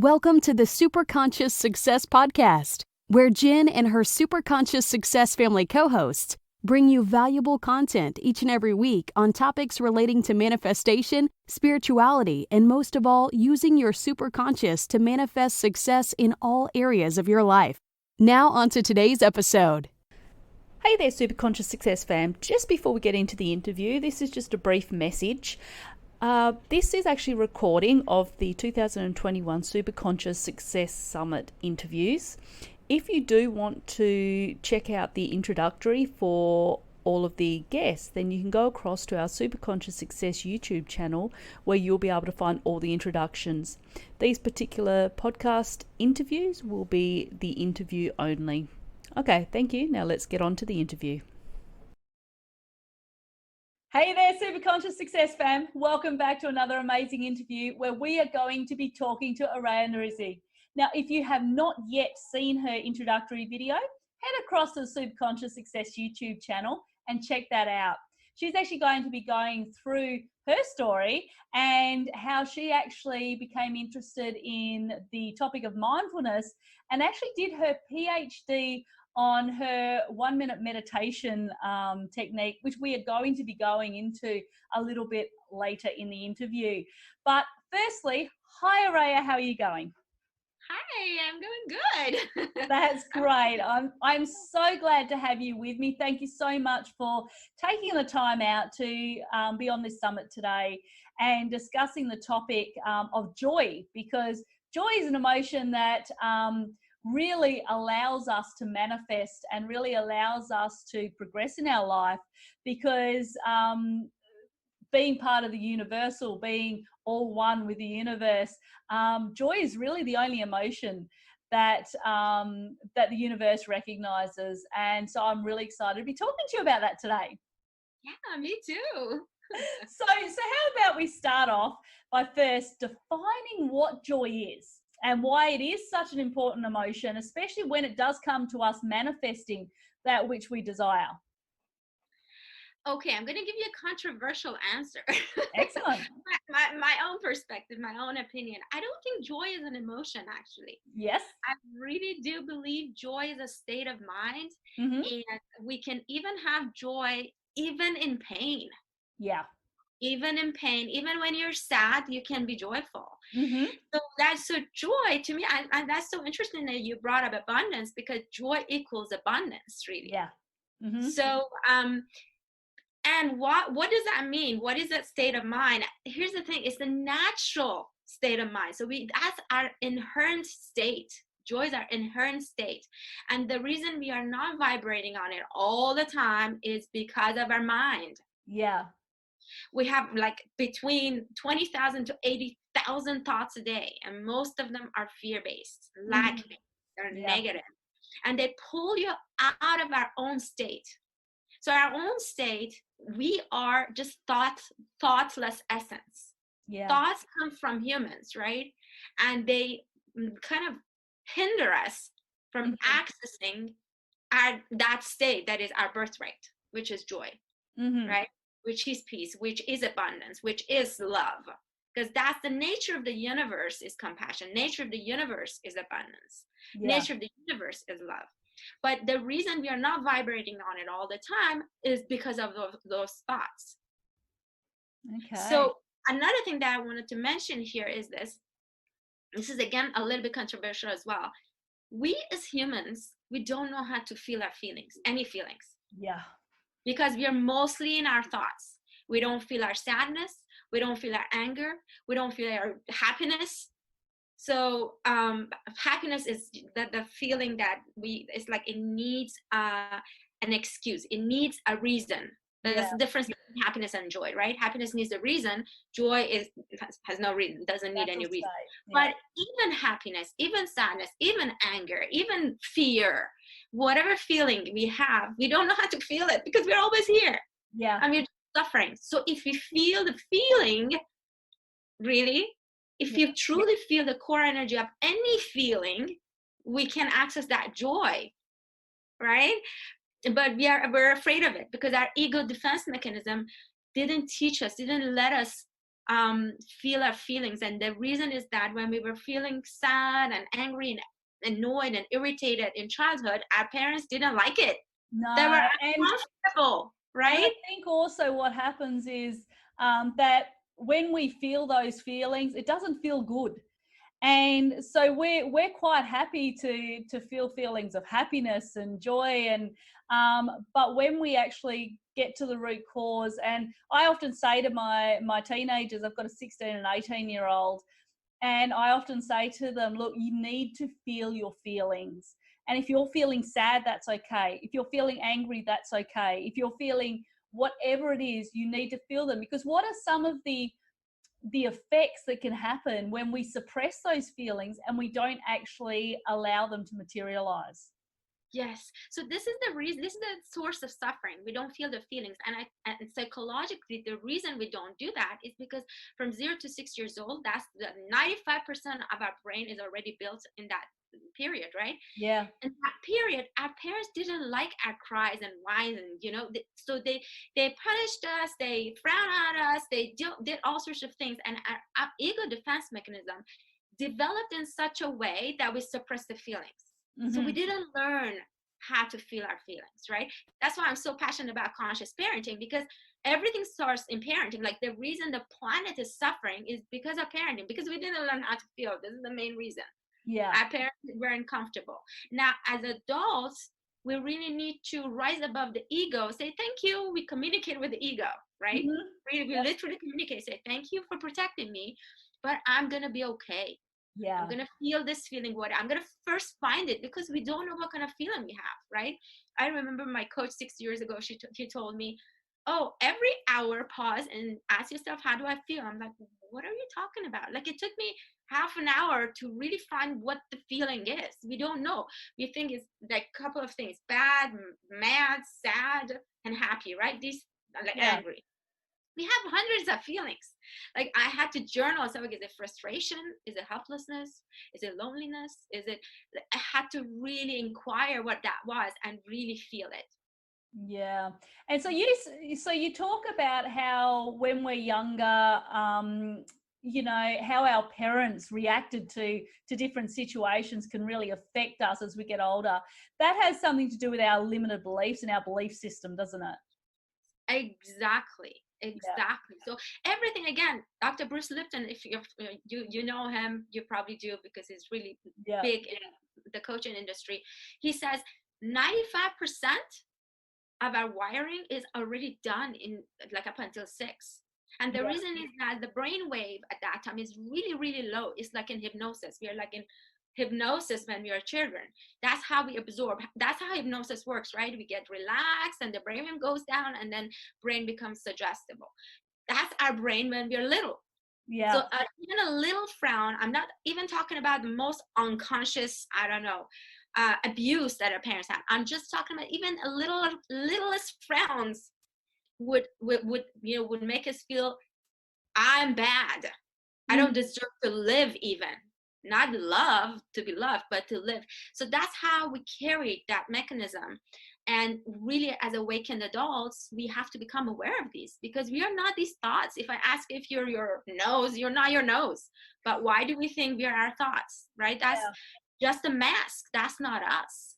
Welcome to the Superconscious Success Podcast, where Jen and her Superconscious Success family co-hosts bring you valuable content each and every week on topics relating to manifestation, spirituality, and most of all, using your superconscious to manifest success in all areas of your life. Now on to today's episode. Hey there, Superconscious Success fam. Just before we get into the interview, this is just a brief message. This is actually a recording of the 2021 Superconscious Success Summit interviews. If you do want to check out the introductory for all of the guests, then you can go across to our Superconscious Success YouTube channel where you'll be able to find all the introductions. These particular podcast interviews will be the interview only. Okay, thank you. Now let's get on to the interview. Hey there, Superconscious Success fam. Welcome back to another amazing interview where we are going to be talking to Arayeh Norouzi. Now, if you have not yet seen her introductory video, head across to the Superconscious Success YouTube channel and check that out. She's actually going to be going through her story and how she actually became interested in the topic of mindfulness and actually did her PhD on her 1-minute meditation technique, which we are going to be going into a little bit later in the interview. But firstly, hi Arayeh, how are you going? Hi, I'm doing good. That's great. I'm so glad to have you with me. Thank you so much for taking the time out to be on this summit today and discussing the topic of joy, because joy is an emotion that really allows us to manifest and really allows us to progress in our life, because being part of the universal, being all one with the universe, joy is really the only emotion that that the universe recognizes. And so I'm really excited to be talking to you about that today. Yeah, me too. So how about we start off by first defining what joy is and why it is such an important emotion, especially when it does come to us manifesting that which we desire. Okay, I'm going to give you a controversial answer. Excellent. my own perspective, my own opinion. I don't think joy is an emotion, actually. Yes. I really do believe joy is a state of mind, Mm-hmm. and we can even have joy even in pain. Yeah. Even in pain, even when you're sad, you can be joyful. Mm-hmm. So joy to me, I that's so interesting that you brought up abundance, because joy equals abundance, really. Yeah. Mm-hmm. So and what does that mean? What is that state of mind? Here's the thing: it's the natural state of mind. So that's our inherent state. Joy is our inherent state, and the reason we are not vibrating on it all the time is because of our mind. Yeah. We have like between 20,000 to 80,000 thoughts a day, and most of them are fear-based, lack-based, they're negative, and they pull you out of our own state. So our own state, we are just thoughtless essence. Yeah. Thoughts come from humans, right? And they kind of hinder us from accessing that state that is our birthright, which is joy, right? Which is peace, which is abundance, which is love. Because that's the nature of the universe, is compassion. Nature of the universe is abundance. Yeah. Nature of the universe is love. But the reason we are not vibrating on it all the time is because of those thoughts. Okay. So another thing that I wanted to mention here is this is again a little bit controversial as well. We as humans, we don't know how to feel our feelings, any feelings. Yeah. Because we are mostly in our thoughts. We don't feel our sadness. We don't feel our anger. We don't feel our happiness. So happiness is the feeling that it's like it needs an excuse. It needs a reason. That's the difference between happiness and joy, right? Happiness needs a reason. Joy has no reason, doesn't need any reason. But even happiness, even sadness, even anger, even fear, whatever feeling we have, we don't know how to feel it because we're always here. Yeah. And we're suffering. So if we feel the feeling, really, if you truly feel the core energy of any feeling, we can access that joy, right? But we're afraid of it because our ego defense mechanism didn't teach us, didn't let us feel our feelings. And the reason is that when we were feeling sad and angry and annoyed and irritated in childhood, our parents didn't like it. They No, were and uncomfortable, And I right? think also what happens is that when we feel those feelings, it doesn't feel good. And so we're quite happy to feel feelings of happiness and joy, and but when we actually get to the root cause, and I often say to my teenagers, I've got a 16 and 18-year-old, and I often say to them, look, you need to feel your feelings. And if you're feeling sad, that's okay. If you're feeling angry, that's okay. If you're feeling whatever it is, you need to feel them. Because what are some of the effects that can happen when we suppress those feelings and we don't actually allow them to materialize? Yes. So this is the reason, this is the source of suffering. We don't feel the feelings. And psychologically, the reason we don't do that is because from 0 to 6 years old, that's the 95% of our brain is already built in that period, right? Yeah. In that period, our parents didn't like our cries and whines, and so they punished us, they frowned at us, they did all sorts of things, and our ego defense mechanism developed in such a way that we suppress the feelings. So we didn't learn how to feel our feelings, right? That's why I'm so passionate about conscious parenting, because everything starts in parenting. Like, the reason the planet is suffering is because of parenting, because we didn't learn how to feel. This is the main reason. Yeah. Our parents were uncomfortable. Now, as adults, we really need to rise above the ego, say thank you. We communicate with the ego, right? We literally communicate, say thank you for protecting me, but I'm going to be okay. Yeah. I'm going to feel this feeling. I'm going to first find it, because we don't know what kind of feeling we have, right? I remember my coach 6 years ago, he told me, oh, every hour pause and ask yourself, how do I feel? I'm like, what are you talking about? Like, it took me half an hour to really find what the feeling is. We don't know. We think it's like a couple of things: bad, mad, sad, and happy, right? These, like, angry. We have hundreds of feelings. Like, I had to journal. So, is it frustration? Is it helplessness? Is it loneliness? I had to really inquire what that was and really feel it. Yeah. And so you talk about how when we're younger, how our parents reacted to different situations can really affect us as we get older. That has something to do with our limited beliefs and our belief system, doesn't it? Exactly. So everything, again, Dr. Bruce Lipton, if you know him, you probably do, because he's really big in the coaching industry. He says 95% of our wiring is already done in, like, up until 6. And the reason is that the brain wave at that time is really, really low. It's like in hypnosis. We are like in hypnosis when we are children. That's how we absorb. That's how hypnosis works, right? We get relaxed and the brain wave goes down, and then brain becomes suggestible. That's our brain when we're little. Yeah. So even a little frown, I'm not even talking about the most unconscious, I don't know, abuse that our parents have. I'm just talking about even a littlest frowns would make us feel, I'm bad. I don't deserve to live, even not love, to be loved, but to live. So that's how we carry that mechanism. And really, as awakened adults, we have to become aware of these, because we are not these thoughts. If I ask if you're your nose, you're not your nose. But why do we think we are our thoughts, right? That's just a mask. That's not us.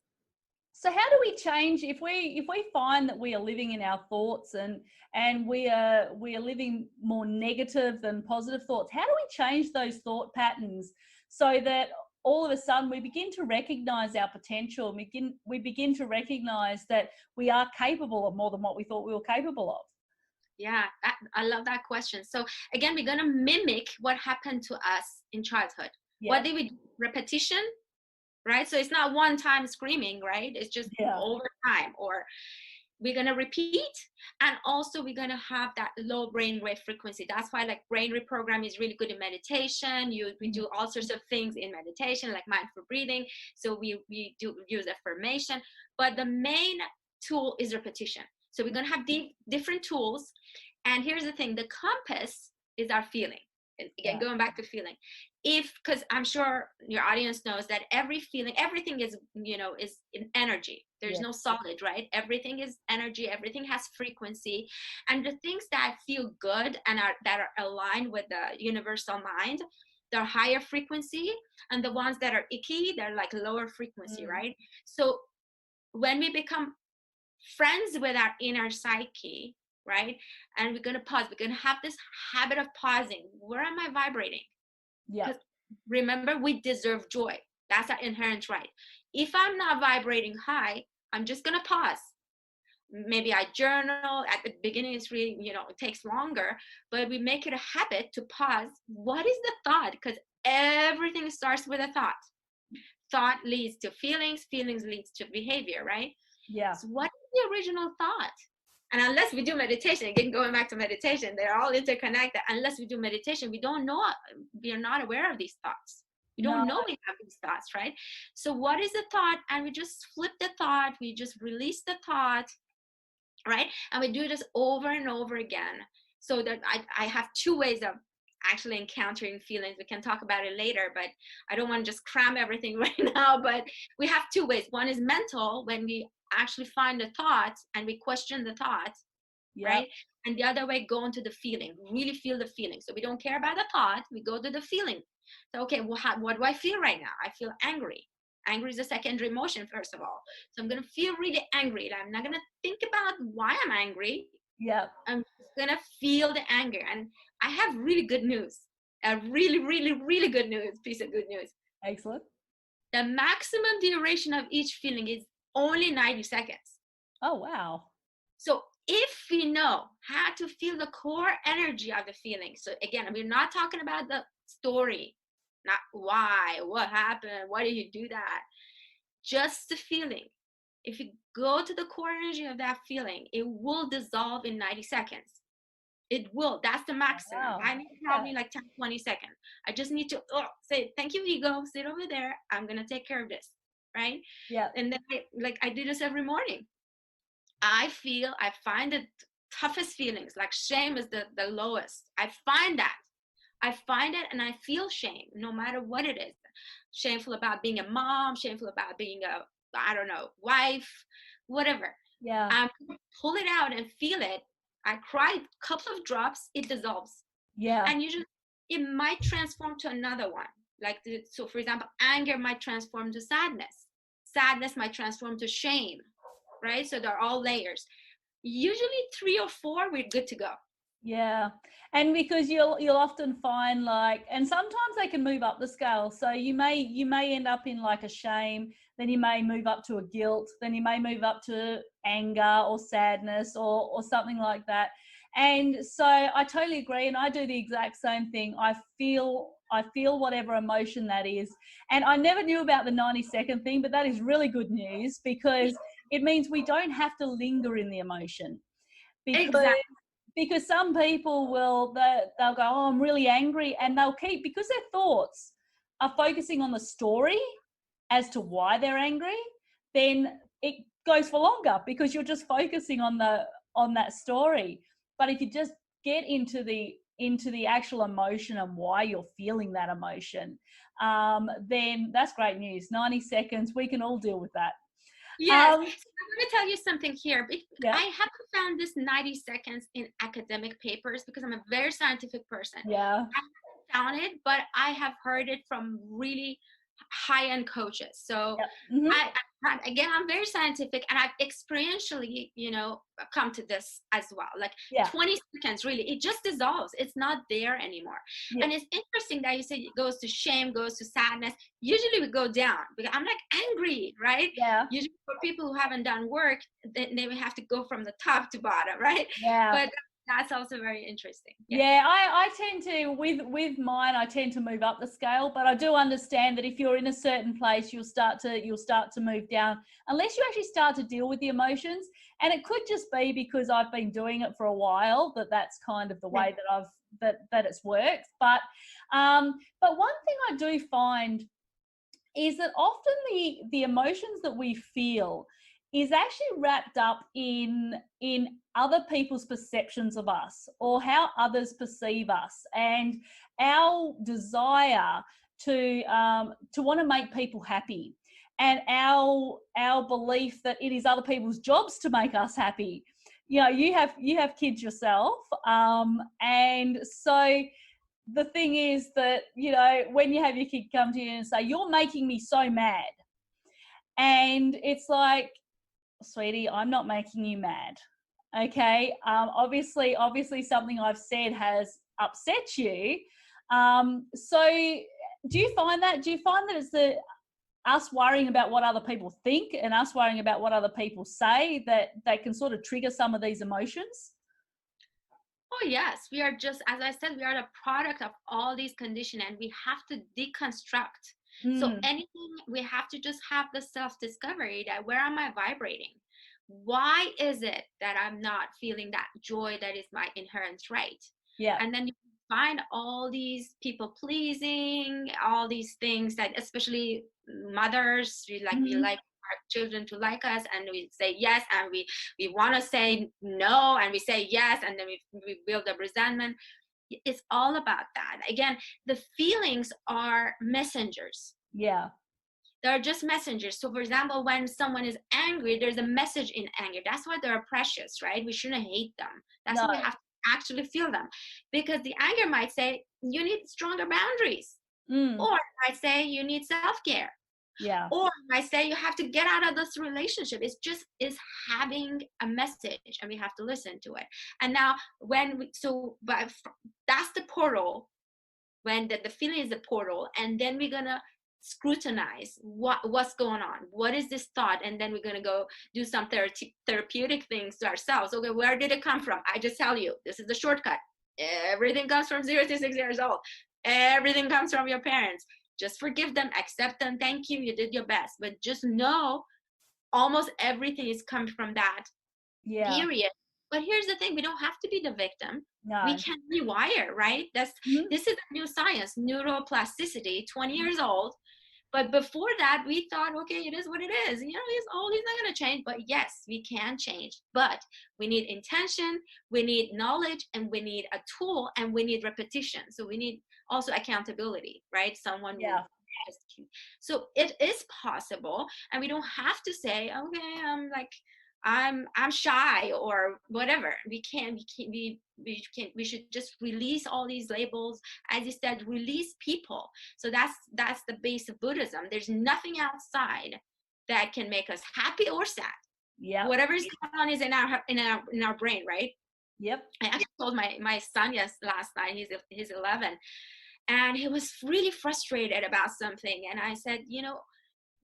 So how do we change if we find that we are living in our thoughts and we are living more negative than positive thoughts? How do we change those thought patterns so that all of a sudden we begin to recognize our potential? We begin to recognize that we are capable of more than what we thought we were capable of. Yeah, I love that question. So again, we're going to mimic what happened to us in childhood. What did we do? Repetition, right? So it's not one time screaming, right? It's just over time. Or we're going to repeat, and also we're going to have that low brain wave frequency. That's why, like, brain reprogram is really good in meditation. We do all sorts of things in meditation, like mindful breathing. So we do use affirmation, but the main tool is repetition. So we're going to have different tools. And here's the thing: the compass is our feeling. Again, going back to feeling, because I'm sure your audience knows that every feeling, everything is, is in energy. There's no solid, right? Everything is energy, everything has frequency. And the things that feel good and that are aligned with the universal mind, they're higher frequency, and the ones that are icky, they're like lower frequency, right? So when we become friends with our inner psyche, right, and we're going to pause, we're going to have this habit of pausing. Where am I vibrating? Because remember, we deserve joy. That's our inherent right. If I'm not vibrating high, I'm just going to pause. Maybe I journal at the beginning. It's really, it takes longer, but we make it a habit to pause. What is the thought? Because everything starts with a thought. Thought leads to feelings, feelings leads to behavior, right? Yeah. So what is the original thought? And unless we do meditation, again, going back to meditation, they're all interconnected. Unless we do meditation, we don't know, we are not aware of these thoughts. We don't know we have these thoughts, right? So what is the thought? And we just flip the thought, we just release the thought, right? And we do this over and over again. So that I have two ways of actually encountering feelings. We can talk about it later, but I don't want to just cram everything right now. But we have two ways. One is mental, when we actually find the thought and we question the thought, right? And the other way, go into the feeling, really feel the feeling. So we don't care about the thought, we go to the feeling. So, okay, well, what do I feel right now? I feel angry. Angry is a secondary emotion, first of all. So I'm going to feel really angry. I'm not going to think about why I'm angry. I'm just going to feel the anger. And I have really good news. A really, really, really good news, piece of good news. Excellent. The maximum duration of each feeling is only 90 seconds. Oh, wow. So if we know how to feel the core energy of the feeling, so again, we're not talking about the story, not why, what happened, why did you do that, just the feeling. If you go to the core energy of that feeling, it will dissolve in 90 seconds. It will. That's the maximum. Wow. I need probably like 10, 20 seconds. I just need to say, thank you, ego, sit over there. I'm going to take care of this, right? Yeah. And then I do this every morning. I find the toughest feelings, like shame is the lowest. I find it and I feel shame no matter what it is. Shameful about being a mom, shameful about being a, I don't know, wife, whatever. Yeah. Pull it out and feel it. I cry a couple of drops, it dissolves. Yeah. And usually it might transform to another one. So for example, anger might transform to sadness. Sadness might transform to shame, right? So they're all layers. Usually 3 or 4, we're good to go. Yeah. And because you'll often find and sometimes they can move up the scale. So you may end up in like a shame, then you may move up to a guilt, then you may move up to anger or sadness or something like that. And so I totally agree, and I do the exact same thing. I feel whatever emotion that is. And I never knew about the 90-second thing, but that is really good news, because it means we don't have to linger in the emotion. Because some people they'll go, oh, I'm really angry, and they'll keep, because their thoughts are focusing on the story as to why they're angry, then it goes for longer because you're just focusing on that story. But if you just get into the actual emotion and why you're feeling that emotion, then that's great news. 90 seconds, we can all deal with that. Yes. So I'm going to tell you something here. Yeah. I haven't found this 90 seconds in academic papers because I'm a very scientific person. Yeah. I haven't found it, but I have heard it from really high-end coaches. So I'm very scientific, and I've experientially, come to this as well. 20 seconds, really, it just dissolves. It's not there anymore. Yeah. And it's interesting that you say it goes to shame, goes to sadness. Usually we go down because I'm angry, right? Yeah. Usually for people who haven't done work, they would have to go from the top to bottom, right? Yeah. But that's also very interesting. Yeah, I tend to, with mine, I tend to move up the scale, but I do understand that if you're in a certain place, you'll start to move down unless you actually start to deal with the emotions. And it could just be because I've been doing it for a while that's kind of the way that it's worked. But one thing I do find is that often the emotions that we feel, is actually wrapped up in other people's perceptions of us, or how others perceive us, and our desire to want to make people happy, and our belief that it is other people's jobs to make us happy. You know, you have kids yourself, and so the thing is that, you know, when you have your kid come to you and say, "You're making me so mad," and it's like, sweetie, I'm not making you mad. Okay. Obviously something I've said has upset you. So do you find that it's us worrying about what other people think and us worrying about what other people say that they can sort of trigger some of these emotions? Oh yes, we are just, as I said, we are the product of all these conditions, and we have to deconstruct. So anything, we have to just have the self-discovery that where am I vibrating? Why is it that I'm not feeling that joy that is my inherent right? Yeah. And then you find all these people pleasing, all these things that especially mothers, we like our children to like us, and we say yes, and we want to say no, and we say yes, and then we build a resentment. It's all about that. Again, the feelings are messengers. Yeah. They're just messengers. So for example, when someone is angry, there's a message in anger. That's why they're precious, right? We shouldn't hate them. That's No. why we have to actually feel them, because the anger might say you need stronger boundaries, or it might say you need self-care. Yeah. Or I say you have to get out of this relationship. It's just is having a message, and we have to listen to it. And now that's the portal. When the feeling is the portal, and then we're gonna scrutinize what's going on. What is this thought? And then we're gonna go do some therapeutic things to ourselves. Okay, where did it come from? I just tell you, this is the shortcut. Everything comes from 0 to 6 years old. Everything comes from your parents. Just forgive them, accept them, thank you, you did your best. But just know almost everything is coming from that period. But here's the thing, we don't have to be the victim. No. We can rewire, right? This is a new science, neuroplasticity, 20 years old. But before that, we thought, okay, it is what it is. You know, he's not going to change. But yes, we can change. But we need intention, we need knowledge, and we need a tool, and we need repetition. So we need also accountability, right? Someone who so it is possible, and we don't have to say, okay, I'm shy or whatever. We should just release all these labels. As you said, release people. So that's the base of Buddhism. There's nothing outside that can make us happy or sad. Yeah. Whatever is going on is in our brain, right? Yep. I actually told my son last night, he's 11, and he was really frustrated about something. And I said,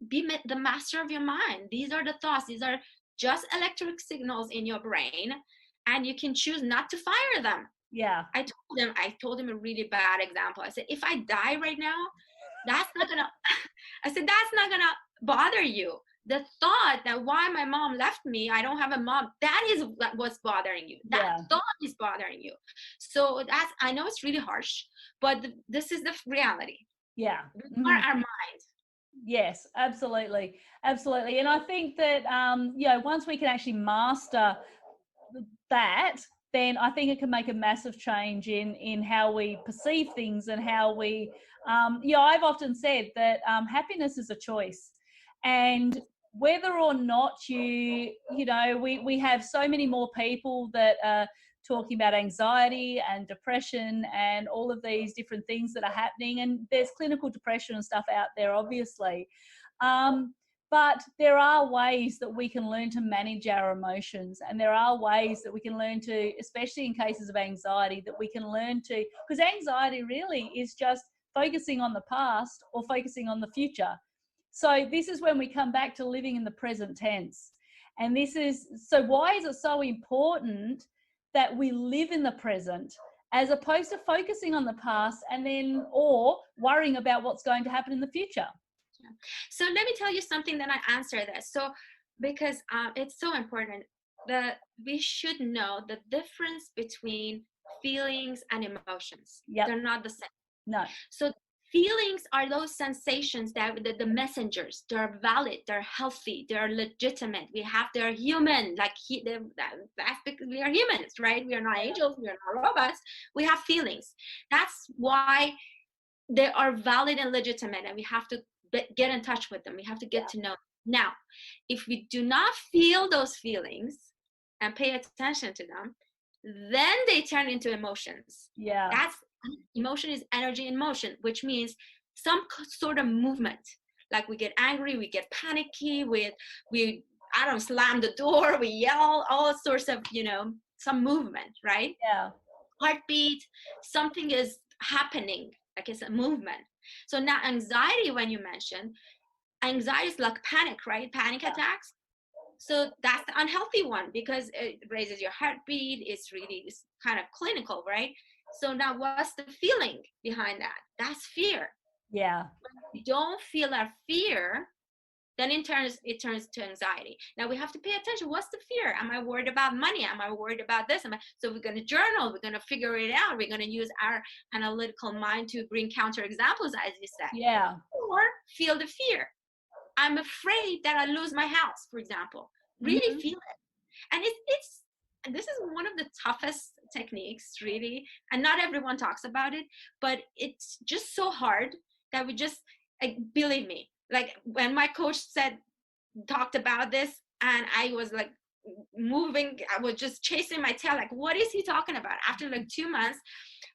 be the master of your mind. These are the thoughts. These are just electric signals in your brain, and you can choose not to fire them. Yeah. I told him a really bad example. I said, if I die right now, that's not gonna bother you. The thought that why my mom left me, I don't have a mom, that is what's bothering you. That thought is bothering you. So I know it's really harsh, but this is the reality. Yeah. We are our mind. Yes, absolutely. Absolutely. And I think that, once we can actually master that, then I think it can make a massive change in how we perceive things and how we, I've often said that happiness is a choice. And whether or not we have so many more people that are talking about anxiety and depression and all of these different things that are happening. And there's clinical depression and stuff out there, obviously. But there are ways that we can learn to manage our emotions, and there are ways that we can learn to, especially in cases of anxiety, that we can learn to, because anxiety really is just focusing on the past or focusing on the future. So this is when we come back to living in the present tense. And so why is it so important that we live in the present as opposed to focusing on the past or worrying about what's going to happen in the future? So let me tell you something, then I answer this. So because it's so important that we should know the difference between feelings and emotions. Yep. They're not the same. No. So Feelings are those sensations that the messengers. They're valid, they're healthy, they're legitimate. They're human. That's because we are humans, right? We are not angels, we are not robots. We have feelings. That's why they are valid and legitimate, and we have to get in touch with them. We have to get to know. Now, if we do not feel those feelings and pay attention to them, then they turn into emotions. That's emotion is energy in motion, which means some sort of movement. Like we get angry, we get panicky, we I don't slam the door, we yell, all sorts of, some movement, right? Heartbeat, something is happening, like it's a movement. So now anxiety, when you mentioned, anxiety is like panic, right? Panic attacks. So that's the unhealthy one because it raises your heartbeat. It's kind of clinical, right? So now what's the feeling behind that? That's fear. Yeah. When we don't feel our fear, then it turns to anxiety. Now we have to pay attention. What's the fear? Am I worried about money? Am I worried about this? So we're going to journal. We're going to figure it out. We're going to use our analytical mind to bring counter examples, as you said. Yeah. Or feel the fear. I'm afraid that I lose my house, for example. Really feel it. And this is one of the toughest techniques, really. And not everyone talks about it, but it's just so hard that we just, believe me, like when my coach talked about this, and I was like moving, I was just chasing my tail, like, what is he talking about? After like 2 months,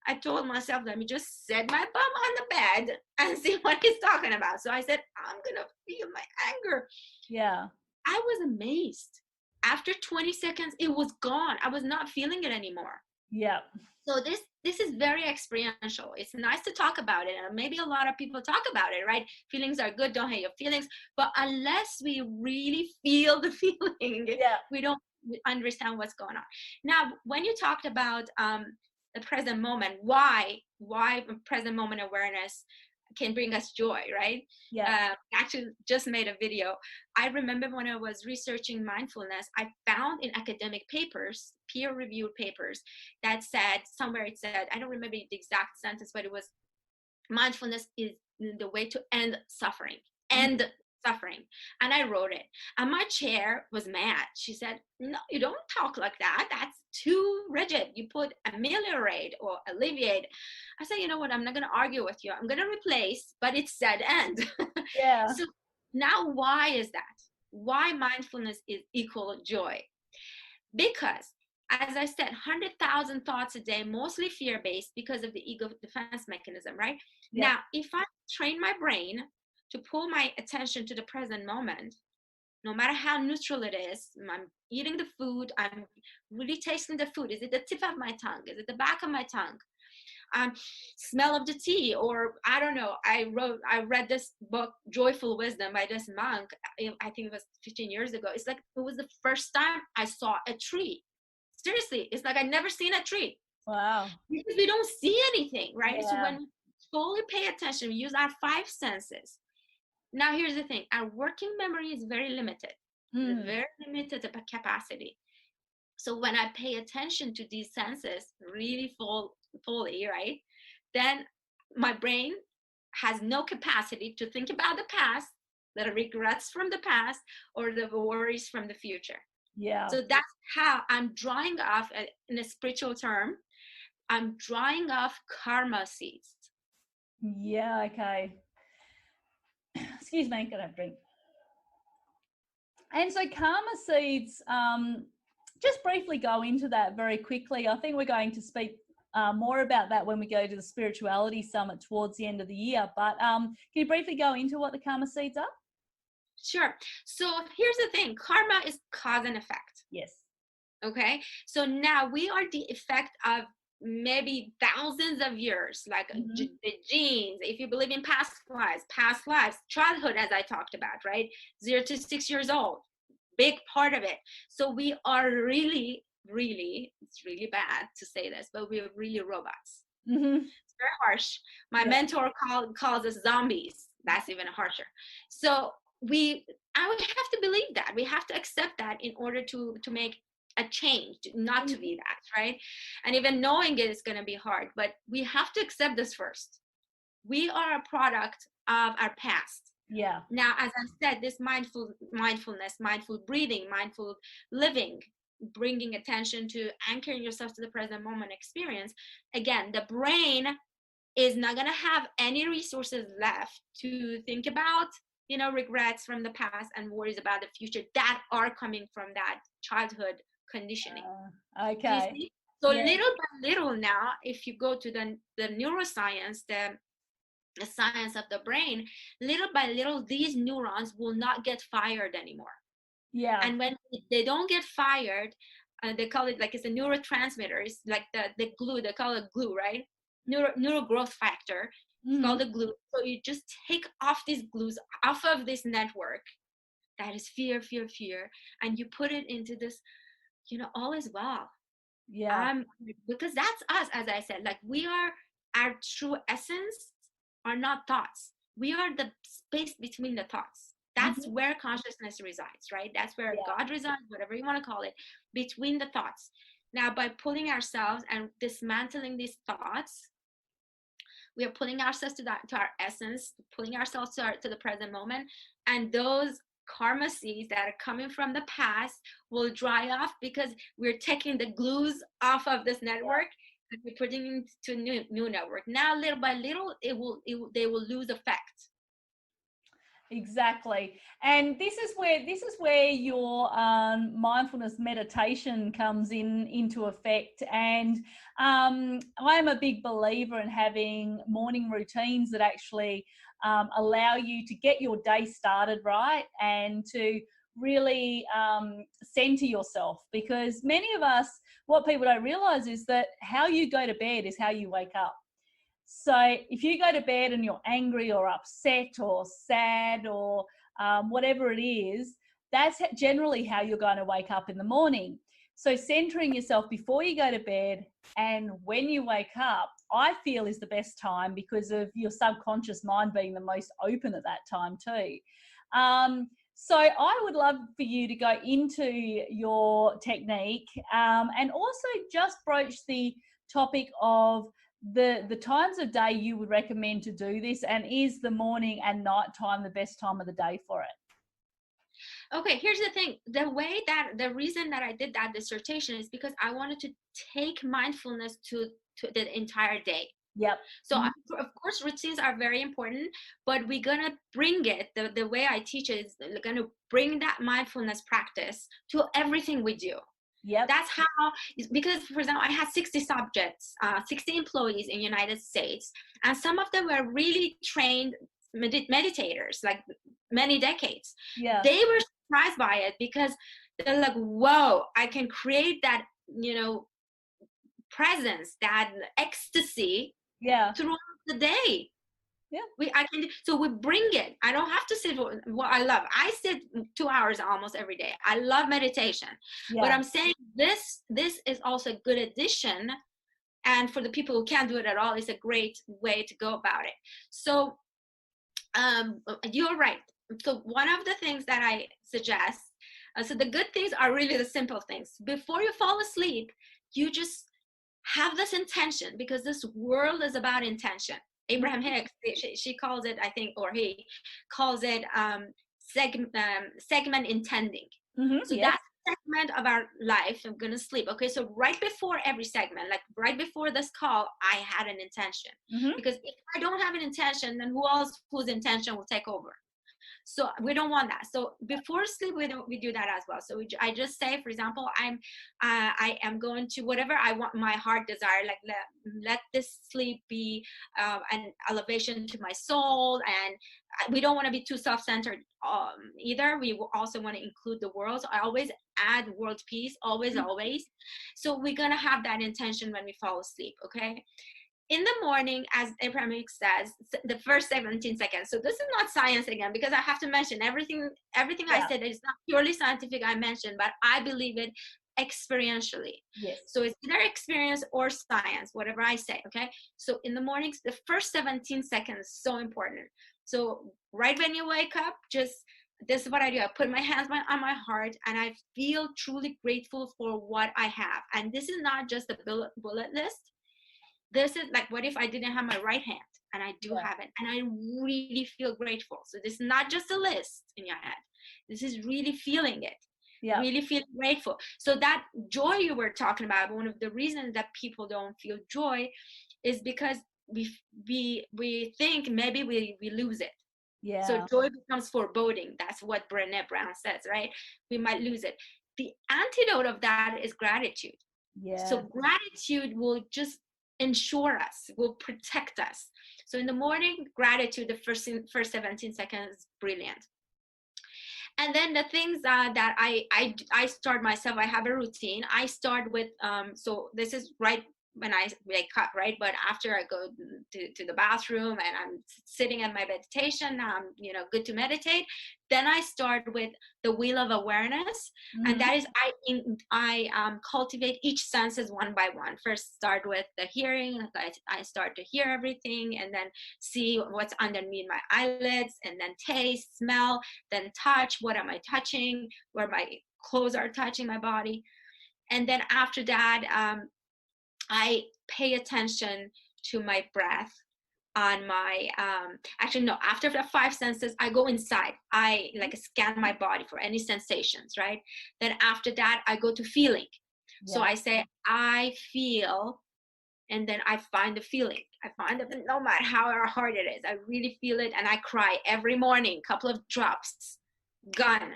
I told myself, let me just set my bum on the bed and see what he's talking about. So I said, I'm gonna feel my anger. Yeah. I was amazed. After 20 seconds, it was gone. I was not feeling it anymore. Yeah. So this is very experiential. It's nice to talk about it, and maybe a lot of people talk about it, right? Feelings are good, don't hate your feelings. But unless we really feel the feeling, we don't understand what's going on. Now, when you talked about the present moment, why present moment awareness can bring us joy, right? Actually just made a video. I remember when I was researching mindfulness, I found in academic papers, peer-reviewed papers, that said, somewhere it said, I don't remember the exact sentence, but it was, mindfulness is the way to end suffering. Suffering. And I wrote it, and my chair was mad. She said, no, you don't talk like that. That's too rigid. You put ameliorate or alleviate. I said, you know what, I'm not going to argue with you. I'm going to replace, but it said end. So now, why is that? Why mindfulness is equal joy? Because, as I said, 100,000 thoughts a day, mostly fear-based because of the ego defense mechanism, right? Now, if I train my brain to pull my attention to the present moment, no matter how neutral it is, I'm eating the food, I'm really tasting the food. Is it the tip of my tongue? Is it the back of my tongue? Smell of the tea, or I don't know. I read this book, Joyful Wisdom, by this monk. I think it was 15 years ago. It's like it was the first time I saw a tree. Seriously, it's like I'd never seen a tree. Wow. Because we don't see anything, right? So when we fully pay attention, we use our 5 senses. Now, here's the thing. Our working memory is very limited. It's very limited capacity. So when I pay attention to these senses really fully, right, then my brain has no capacity to think about the past, the regrets from the past, or the worries from the future. So that's how I'm drawing off, in a spiritual term, I'm drawing off karma seeds. Okay. Excuse me, gonna have a drink. And so karma seeds, just briefly go into that very quickly. I think we're going to speak more about that when we go to the Spirituality Summit towards the end of the year. But can you briefly go into what the karma seeds are? Sure. So here's the thing. Karma is cause and effect. Yes. Okay. So now we are the effect of maybe thousands of years, like the genes. If you believe in past lives, childhood, as I talked about, right? 0 to 6 years old, big part of it. So we are really, it's really bad to say this, but we're really robots. It's very harsh. My mentor calls us zombies. That's even harsher. So I would have to believe that. We have to accept that in order to make a change, not to be that, right? And even knowing it is going to be hard, but we have to accept this first. We are a product of our past. Yeah. Now, as I said, this mindfulness, mindful breathing, mindful living, bringing attention to anchoring yourself to the present moment experience. Again, the brain is not going to have any resources left to think about, regrets from the past and worries about the future that are coming from that childhood conditioning. Okay. Do you see? So yeah. little by little now, if you go to the neuroscience, the science of the brain, little by little, these neurons will not get fired anymore. Yeah. And when they don't get fired, they call it like it's a neurotransmitter. It's like the glue. They call it glue, right? Neural growth factor. It's called the glue. So you just take off these glues off of this network that is fear, and you put it into this, all is well. Yeah. Because that's us, as I said, like we are, our true essence are not thoughts. We are the space between the thoughts. That's where consciousness resides, right? That's where God resides, whatever you want to call it, between the thoughts. Now, by pulling ourselves and dismantling these thoughts, we are pulling ourselves to our essence, pulling ourselves to the present moment, and those karma seeds that are coming from the past will dry off because we're taking the glues off of this network and we're putting it to a new network. Now, little by little, they will lose effect. Exactly. And this is where your mindfulness meditation comes into effect. And I'm a big believer in having morning routines that actually allow you to get your day started right and to really center yourself, because many of us, what people don't realize is that how you go to bed is how you wake up. So if you go to bed and you're angry or upset or sad or whatever it is, that's generally how you're going to wake up in the morning. So centering yourself before you go to bed and when you wake up, I feel is the best time because of your subconscious mind being the most open at that time too. So I would love for you to go into your technique and also just broach the topic of the times of day you would recommend to do this, and is the morning and night time the best time of the day for it? Okay, here's the thing. The reason that I did that dissertation is because I wanted to take mindfulness to the entire day. Yep. So of course routines are very important, but we're gonna bring it, the way I teach it is gonna bring that mindfulness practice to everything we do. Yep. That's how, because for example, I had 60 subjects, 60 employees in the United States, and some of them were really trained meditators, like many decades. Yeah. They were surprised by it because they're like, whoa, I can create that, presence, that ecstasy throughout the day. So we bring it. I don't have to sit for what I love. I sit 2 hours almost every day. I love meditation. But I'm saying this is also a good addition. And for the people who can't do it at all, it's a great way to go about it. So you're right. So one of the things that I suggest, so the good things are really the simple things. Before you fall asleep, you just have this intention, because this world is about intention. Abraham Hicks, she calls it, I think, or he calls it segment intending. So that segment of our life, I'm gonna sleep. Okay, so right before every segment, like right before this call, I had an intention. Because if I don't have an intention, then whose intention will take over? So we don't want that. So before sleep, we do that as well. So I just say, for example, I am going to whatever I want, my heart desire, like let this sleep be an elevation to my soul. And we don't want to be too self-centered either. We also want to include the world. So I always add world peace, always. So we're going to have that intention when we fall asleep. Okay. In the morning, as Abraham Hicks says, the first 17 seconds. So this is not science again, because I have to mention everything I said is not purely scientific, I mentioned, but I believe it experientially. Yes. So it's either experience or science, whatever I say. Okay. So in the mornings, the first 17 seconds, so important. So right when you wake up, this is what I do. I put my hands on my heart and I feel truly grateful for what I have. And this is not just a bullet list. this is like, what if I didn't have my right hand and I do Yeah. have it, and I really feel grateful. So this is not just a list in your head. This is really feeling it. Yeah. Really feeling grateful. So that joy you were talking about, one of the reasons that people don't feel joy is because we think maybe we lose it. Yeah. So joy becomes foreboding. That's what Brené Brown says, right? We might lose it. The antidote of that is gratitude. Yeah. So gratitude will just ensure us, will protect us. So in the morning, gratitude, the first 17 seconds, brilliant. And then the things that I start myself, I have a routine. I start with, so this is right when I wake up, right? But after I go to the bathroom and I'm sitting at my meditation, I'm, good to meditate. Then I start with the wheel of awareness. Mm-hmm. And that is, I cultivate each senses one by one. First start with the hearing. I start to hear everything, and then see what's underneath my eyelids, and then taste, smell, then touch. What am I touching? Where my clothes are touching my body. And then after that, I pay attention to my breath on my actually no, after the five senses, I go inside. I like scan my body for any sensations, right? Then after that, I go to feeling. So I say, I feel, and then I find the feeling. I find that no matter how hard it is, I really feel it, and I cry every morning, couple of drops, gone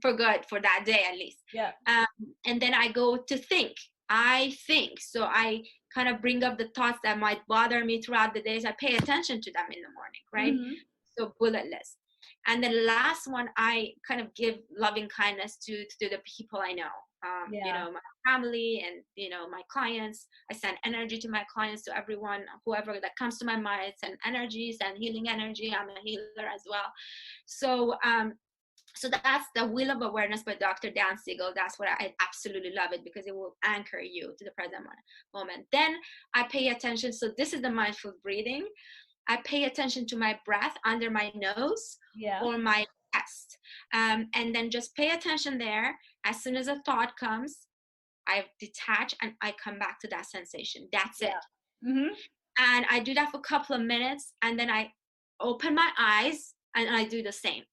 for good for that day at least. Yeah. And then I go to think. I think. So I kind of bring up the thoughts that might bother me throughout the days. I pay attention to them in the morning, right? Mm-hmm. So bullet list. And the last one, I kind of give loving kindness to the people I know. My family and my clients. I send energy to my clients, to everyone, whoever that comes to my mind. Send energies and healing energy. I'm a healer as well. So that's the Wheel of Awareness by Dr. Dan Siegel. That's what I absolutely love it, because it will anchor you to the present moment. Then I pay attention. So this is the mindful breathing. I pay attention to my breath under my nose or my chest. And then just pay attention there. As soon as a thought comes, I detach and I come back to that sensation. That's it. Mm-hmm. And I do that for a couple of minutes, and then I open my eyes and I do the same.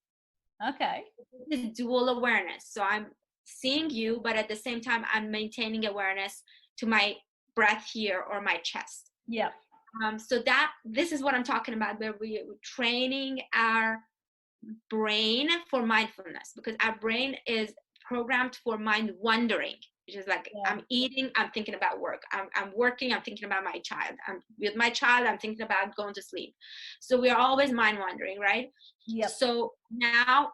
Okay. This is dual awareness. So I'm seeing you, but at the same time, I'm maintaining awareness to my breath here or my chest. Yeah. So this is what I'm talking about, where we're training our brain for mindfulness, because our brain is programmed for mind wandering, which is like, I'm eating, I'm thinking about work. I'm working, I'm thinking about my child. I'm with my child, I'm thinking about going to sleep. So we are always mind wandering, right? Yep. So now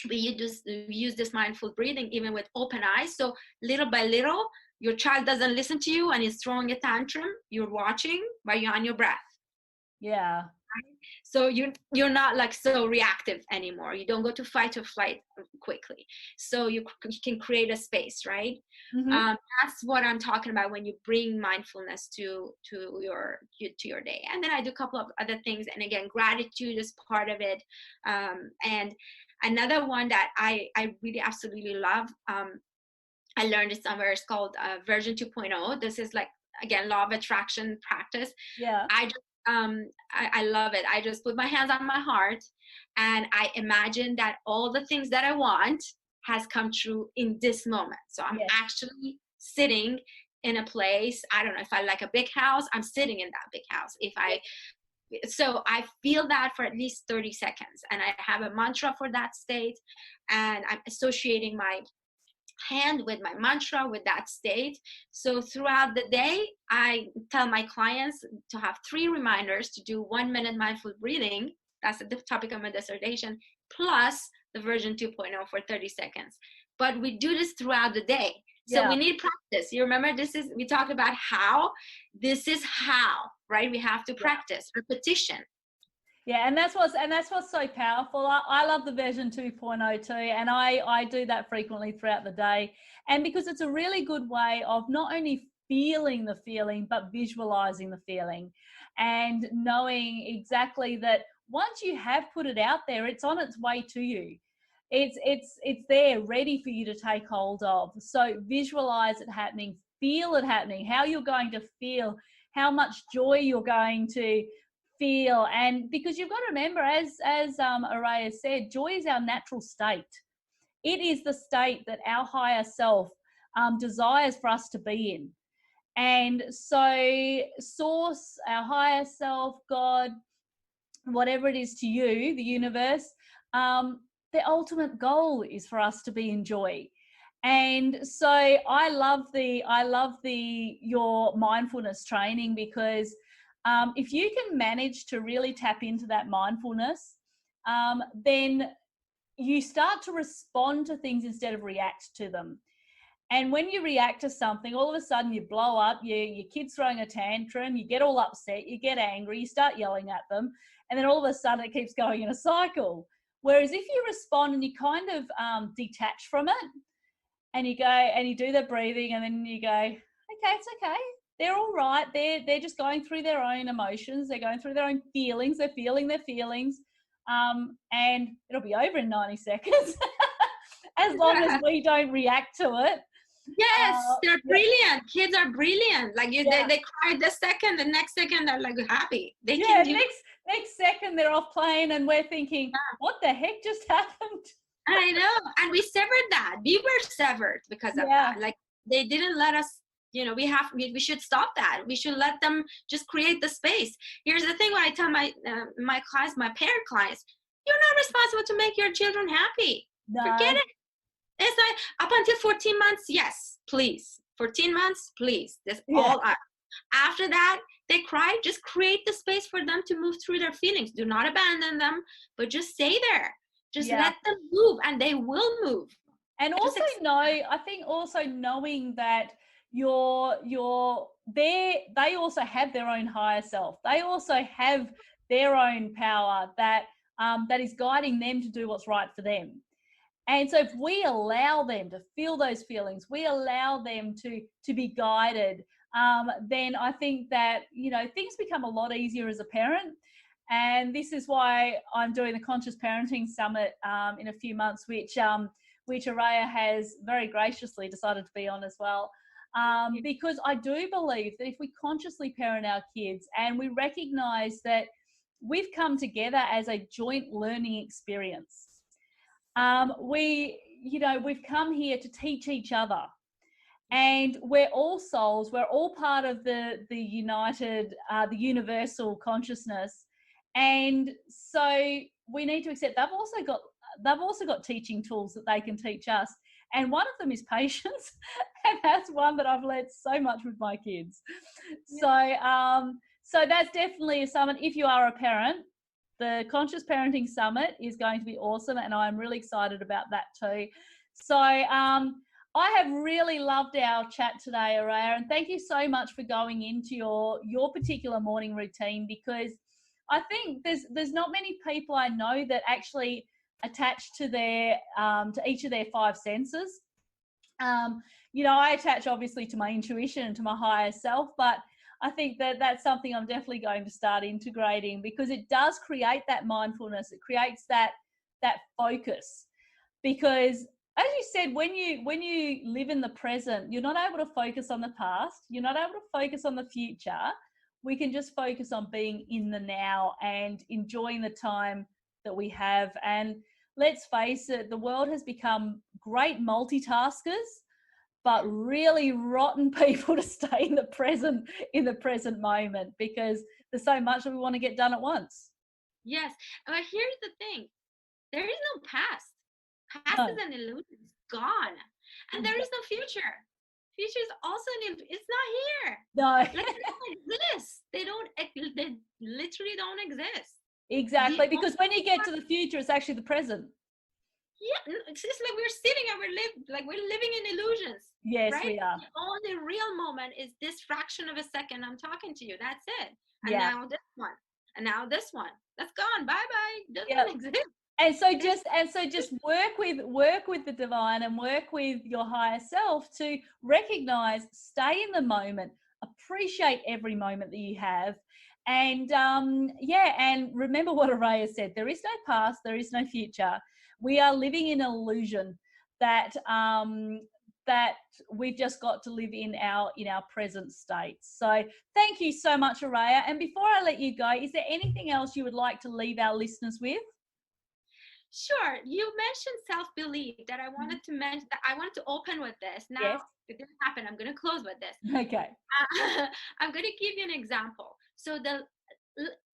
we use this mindful breathing even with open eyes. So little by little, your child doesn't listen to you and is throwing a tantrum. You're watching, but you're on your breath. Yeah. So you're not like so reactive anymore. You don't go to fight or flight quickly. So you can create a space, right? Mm-hmm. That's what I'm talking about when you bring mindfulness to your day. And then I do a couple of other things. And again, gratitude is part of it. And another one that I really absolutely love, I learned it somewhere, it's called version 2.0. This is like, again, law of attraction practice. Yeah. I love it. I just put my hands on my heart and I imagine that all the things that I want has come true in this moment. So I'm actually sitting in a place. I don't know if I like a big house, I'm sitting in that big house. So I feel that for at least 30 seconds, and I have a mantra for that state, and I'm associating my hand with my mantra, with that state. So throughout the day, I tell my clients to have 3 reminders to do 1 minute mindful breathing. That's the topic of my dissertation, plus the version 2.0 for 30 seconds. But we do this throughout the day. So we need practice. You remember, we talked about how, this is how, right? We have to practice, repetition. Yeah, and that's what's so powerful. I love the version 2.0 too, and I do that frequently throughout the day. And because it's a really good way of not only feeling the feeling, but visualizing the feeling, and knowing exactly that once you have put it out there, it's on its way to you. It's there, ready for you to take hold of. So visualize it happening, feel it happening, how you're going to feel, how much joy you're going to feel. And because you've got to remember, as Arayeh said, joy is our natural state. It is the state that our higher self desires for us to be in. And so source, our higher self, God, whatever it is to you, the universe, the ultimate goal is for us to be in joy. And so I love your mindfulness training, because if you can manage to really tap into that mindfulness, then you start to respond to things instead of react to them. And when you react to something, all of a sudden you blow up, your kid's throwing a tantrum, you get all upset, you get angry, you start yelling at them, and then all of a sudden it keeps going in a cycle. Whereas if you respond and you kind of detach from it, and you go and you do the breathing, and then you go, okay, it's okay. They're all right. They're just going through their own emotions. They're going through their own feelings. They're feeling their feelings. And it'll be over in 90 seconds as long as we don't react to it. Yes, they're brilliant. Kids are brilliant. Like they cry this second, the next second they're like happy. They can do next second they're off playing, and we're thinking, what the heck just happened? I know. And we severed that. We were severed because of that. Like they didn't let us, we should stop that. We should let them just create the space. Here's the thing, when I tell my clients, my parent clients, you're not responsible to make your children happy. No. Forget it. It's like up until 14 months, yes, please. 14 months, please. That's all up. After that, they cry. Just create the space for them to move through their feelings. Do not abandon them, but just stay there. Just let them move, and they will move. And also I think also knowing that they also have their own higher self. They also have their own power that is guiding them to do what's right for them. And so if we allow them to feel those feelings, we allow them to be guided, then I think that, things become a lot easier as a parent. And this is why I'm doing the Conscious Parenting Summit in a few months, which Arayeh has very graciously decided to be on as well. Because I do believe that if we consciously parent our kids and we recognize that we've come together as a joint learning experience, we've come here to teach each other, and we're all souls. We're all part of the united, the universal consciousness, and so we need to accept they've also got teaching tools that they can teach us, and one of them is patience, and that's one that I've learned so much with my kids. So that's definitely a summit. If you are a parent, the Conscious Parenting Summit is going to be awesome, and I'm really excited about that too. So I have really loved our chat today, Arayeh, and thank you so much for going into your particular morning routine, because I think there's not many people I know that actually attach to their to each of their 5 senses. I attach obviously to my intuition and to my higher self, but I think that that's something I'm definitely going to start integrating, because it does create that mindfulness. It creates that focus, because as you said, when you live in the present, you're not able to focus on the past. You're not able to focus on the future. We can just focus on being in the now and enjoying the time that we have. And let's face it, the world has become great multitaskers, but really rotten people to stay in the present moment, because there's so much that we want to get done at once. Yes, but here's the thing: there is no past. Past is an illusion; it's gone, and there is no future. Future is also it's not here. No, like, they don't exist. They literally don't exist. Exactly, because when you get to the future, it's actually the present. Yeah, it's just like we're sitting and we're living in illusions. Yes, right? We are. The only real moment is this fraction of a second I'm talking to you. That's it. And now this one, and now this one. That's gone. Bye bye. Doesn't exist. And so just work with the divine and work with your higher self to recognize, stay in the moment, appreciate every moment that you have. And and remember what Arayeh said: there is no past, there is no future. We are living in an illusion that that we've just got to live in our present state. So thank you so much, Arayeh. And before I let you go, is there anything else you would like to leave our listeners with? Sure. You mentioned self-belief that I wanted to mention, that I wanted to open with this. Now, Yes. it didn't happen. I'm going to close with this. Okay. I'm going to give you an example. So the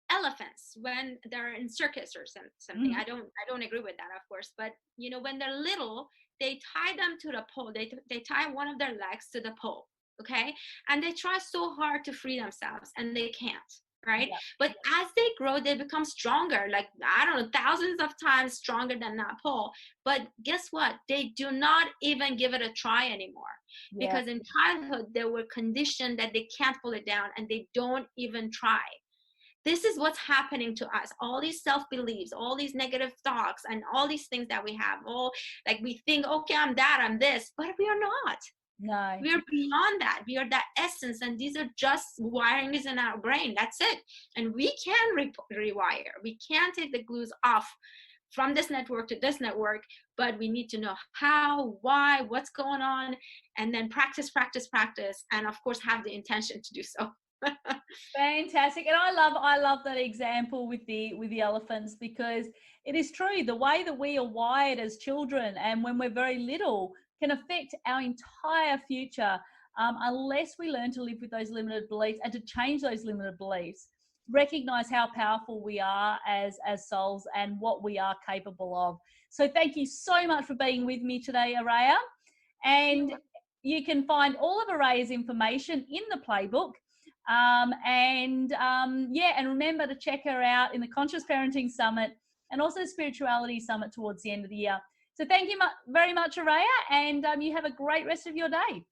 elephants, when they're in circus or something, I don't agree with that, of course, but you know, when they're little, they tie them to the pole. They tie one of their legs to the pole, okay, and they try so hard to free themselves, and they can't, right? Yeah. But as they grow, they become stronger, like, I don't know, thousands of times stronger than that pole. But guess what? They do not even give it a try anymore, because in childhood they were conditioned that they can't pull it down, and they don't even try. This is what's happening to us. All these self-beliefs, all these negative thoughts, and all these things that we have, all like we think, okay, I'm that, I'm this, but we are not. No. We are beyond that. We are that essence, and these are just wirings in our brain. That's it. And we can rewire. We can take the glues off from this network to this network, but we need to know how, why, what's going on, and then practice, and of course have the intention to do so. Fantastic. And I love that example with the elephants, because it is true, the way that we are wired as children and when we're very little can affect our entire future, unless we learn to live with those limited beliefs and to change those limited beliefs, recognize how powerful we are as souls and what we are capable of. So thank you so much for being with me today, Arayeh. And you can find all of Arayeh's information in the playbook. And remember to check her out in the Conscious Parenting Summit and also the Spirituality Summit towards the end of the year. So thank you very much, Arayeh, and you have a great rest of your day.